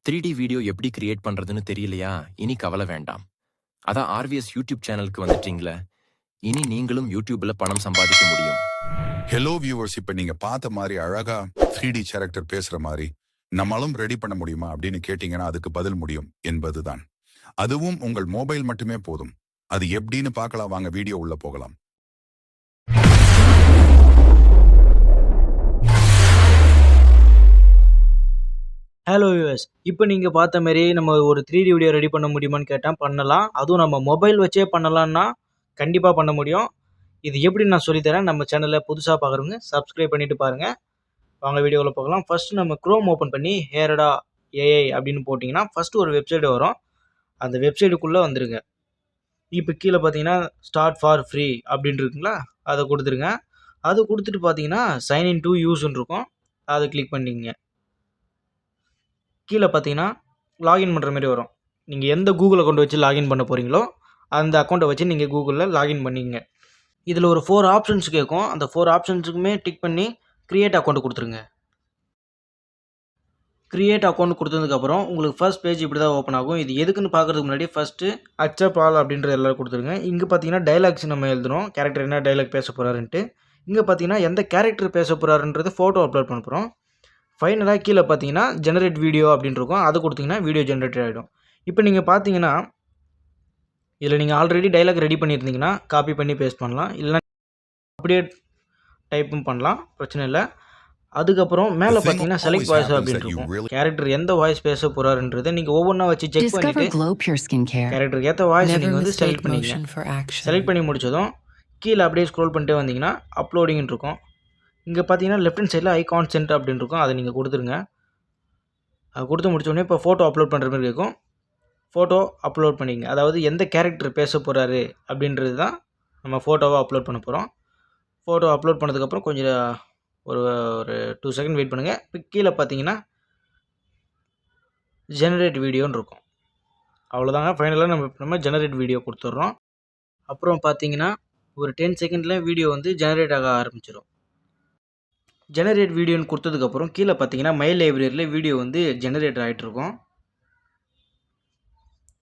3D video எப்படி create பண்றதுன்னு தெரியலையா? இனி கவலை வேண்டாம். அதான் ஆர்விஎஸ் யூடியூப் சேனலுக்கு வந்துட்டீங்களே. இனி நீங்களும் யூடியூப்ல பணம் சம்பாதிக்க முடியும். ஹலோ வியூவர்ஸ், இப்ப நீங்க பார்த்த மாதிரி அழகா 3D கேரக்டர் பேசுற மாதிரி நம்மளும் ரெடி பண்ண முடியுமா அப்படின்னு கேட்டீங்கன்னா அதுக்கு பதில் முடியும் என்பதுதான். அதுவும் உங்கள் மொபைல் மட்டுமே போதும். அது எப்படின்னு பார்க்கலாம், வாங்க வீடியோ உள்ள போகலாம். ஹலோ யூஎஸ், இப்போ நீங்கள் பார்த்த மாரி நம்ம ஒரு 3D வீடியோ ரெடி பண்ண முடியுமான்னு கேட்டால் பண்ணலாம். அதுவும் நம்ம மொபைல் வச்சே பண்ணலான்னா கண்டிப்பாக பண்ண முடியும். இது எப்படின்னு நான் சொல்லித்தரேன். நம்ம சேனலில் புதுசாக பார்க்குறவங்க சப்ஸ்கிரைப் பண்ணிவிட்டு பாருங்கள். வாங்க வீடியோவில் போகலாம். ஃபஸ்ட்டு நம்ம க்ரோம் ஓப்பன் பண்ணி ஹேரடா ஏஐ அப்படின்னு போட்டிங்கன்னா ஃபஸ்ட்டு ஒரு வெப்சைட் வரும். அந்த வெப்சைட்டுக்குள்ளே வந்துடுங்க. இப்போ கீழே பார்த்தீங்கன்னா ஸ்டார்ட் ஃபார் ஃப்ரீ அப்படின்னு இருக்குங்களா, அதை கொடுத்துருங்க. அது கொடுத்துட்டு பார்த்தீங்கன்னா சைன்இன் டு யூஸ்ன்னு இருக்கும், அதை கிளிக் பண்ணிங்க. கீழே பார்த்தீங்கன்னா லாகின் பண்ணுற மாதிரி வரும். நீங்கள் எந்த கூகுள் அக்கௌண்ட் வச்சு லாகின் பண்ண போகிறீங்களோ அந்த அக்கௌண்ட்டை வச்சு நீங்கள் கூகுளில் லாகின் பண்ணிங்க. இதில் ஒரு 4 ஆப்ஷன்ஸ் கேட்கும். அந்த 4 ஆப்ஷன்ஸுக்குமே டிக் பண்ணி க்ரியேட் அக்கௌண்ட் கொடுத்துருங்க. க்ரியேட் அக்கௌண்ட் கொடுத்ததுக்கப்புறம் உங்களுக்கு ஃபர்ஸ்ட் பேஜ் இப்படி தான் ஓப்பன் ஆகும். இது எதுக்குன்னு பார்க்குறதுக்கு முன்னாடி ஃபஸ்ட்டு அக்செப்ட் ஆல் அப்படின்ற எல்லோரும் கொடுத்துருங்க. இங்கே பார்த்தீங்கன்னா டைலாக்ஸ் நம்ம எழுதணும், கேரக்டர் என்ன டைலாக் பேச போகிறாருன்ட்டு. இங்கே பார்த்தீங்கன்னா எந்த கேரக்டர் பேச போகிறாருன்றது ஃபோட்டோ அப்லோட் பண்ண போகிறோம். ஃபைனலாக கீழே பார்த்தீங்கன்னா ஜெனரேட் வீடியோ அப்படின்னு இருக்கும், அது கொடுத்தீங்கன்னா வீடியோ ஜென்ரேட் ஆகிடும். இப்போ நீங்கள் பார்த்தீங்கன்னா இதில் நீங்கள் ஆல்ரெடி டைலாக் ரெடி பண்ணியிருந்தீங்கன்னா காப்பி பண்ணி பேஸ்ட் பண்ணலாம், இல்லைனா அப்படியே டைப்பும் பண்ணலாம், பிரச்சனை இல்லை. அதுக்கப்புறம் மேலே பார்த்தீங்கன்னா செலக்ட் வாய்ஸ் அப்படின்னு இருக்கும். கேரக்டர் எந்த வாய்ஸ் பேச போகிறாருன்றதை நீங்கள் ஒவ்வொன்றா வச்சு செக் பண்ணிவிட்டு கேரக்டருக்கு ஏற்ற வாய்ஸ் நீங்கள் வந்து செலக்ட் பண்ணிக்கங்க. செலக்ட் பண்ணி முடிச்சதும் கீழே அப்படியே ஸ்க்ரோல் பண்ணிட்டே வந்தீங்கன்னா அப்லோடிங்னு இருக்கும். இங்கே பார்த்தீங்கன்னா லெஃப்ட் ஹேண்ட் சைடில் ஐகான் சென்ட் அப்படின்னு இருக்கும், அதை நீங்கள் கொடுத்துருங்க. அது கொடுத்து முடிச்சோடனே இப்போ ஃபோட்டோ அப்லோட் பண்ணுற மாதிரி இருக்கும். ஃபோட்டோ அப்லோட் பண்ணிங்க. அதாவது எந்த கேரக்டர் பேச போகிறாரு அப்படின்றது தான் நம்ம ஃபோட்டோவை அப்லோட் பண்ண போகிறோம். ஃபோட்டோ அப்லோட் பண்ணதுக்கப்புறம் கொஞ்சம் ஒரு 2 செகண்ட் வெயிட் பண்ணுங்கள். இப்போ கீழே பார்த்தீங்கன்னா ஜெனரேட் வீடியோன்னு இருக்கும். அவ்வளோதாங்க, ஃபைனலாக நம்ம ஜெனரேட் வீடியோ கொடுத்துட்றோம். அப்புறம் பார்த்தீங்கன்னா ஒரு 10 செகண்டில் வீடியோ வந்து ஜெனரேட் ஆக ஆரம்பிச்சிடும். ஜெனரேட் வீடியோன்னு கொடுத்ததுக்கப்புறம் கீழே பார்த்தீங்கன்னா மை லைப்ரரியில் வீடியோ வந்து ஜெனரேட் ஆகிட்ருக்கும்.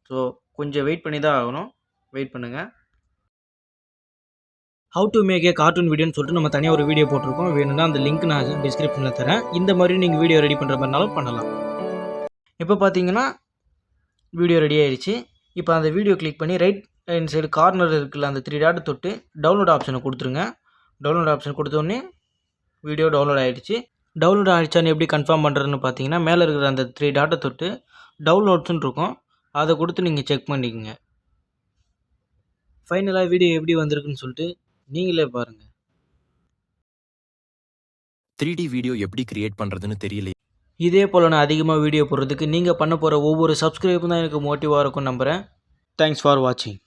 ஸோ கொஞ்சம் வெயிட் பண்ணி தான் ஆகணும், வெயிட் பண்ணுங்கள். How to make a cartoon வீடியோன்னு சொல்லிட்டு நம்ம தனியாக ஒரு வீடியோ போட்டிருக்கோம். வேணும்னா அந்த லிங்க் நான் டிஸ்கிரிப்ஷனில் தரேன். இந்த மாதிரி நீங்கள் வீடியோ ரெடி பண்ணுற மாதிரினாலும் பண்ணலாம். இப்போ பார்த்தீங்கன்னா வீடியோ ரெடி ஆகிடுச்சு. இப்போ அந்த வீடியோ கிளிக் பண்ணி ரைட் ஹேண்ட் சைடு கார்னர் இருக்குல்ல, அந்த 3 டாட் தொட்டு டவுன்லோட் ஆப்ஷனை கொடுத்துருங்க. டவுன்லோட் ஆப்ஷன் கொடுத்தோடனே வீடியோ டவுன்லோட் ஆகிடுச்சு. டவுன்லோட் ஆகிடுச்சான்னு எப்படி கன்ஃபார்ம் பண்ணுறதுன்னு பார்த்தீங்கன்னா மேலே இருக்கிற அந்த 3 டாட்டை தொட்டு டவுன்லோட்ஸ்ன்னு இருக்கும், அதை கொடுத்து நீங்கள் செக் பண்ணிக்கோங்க. ஃபைனலாக வீடியோ எப்படி வந்திருக்குன்னு சொல்லிட்டு நீங்களே பாருங்கள். 3D வீடியோ எப்படி கிரியேட் பண்றதுன்னு தெரியலையா? இதே போல் நான் அதிகமாக வீடியோ போடுறதுக்கு நீங்கள் பண்ண போகிற ஒவ்வொரு சப்ஸ்கிரைபும் தான் எனக்கு மோட்டிவாக இருக்கும் நம்புகிறேன். தேங்க்ஸ் ஃபார் வாட்சிங்.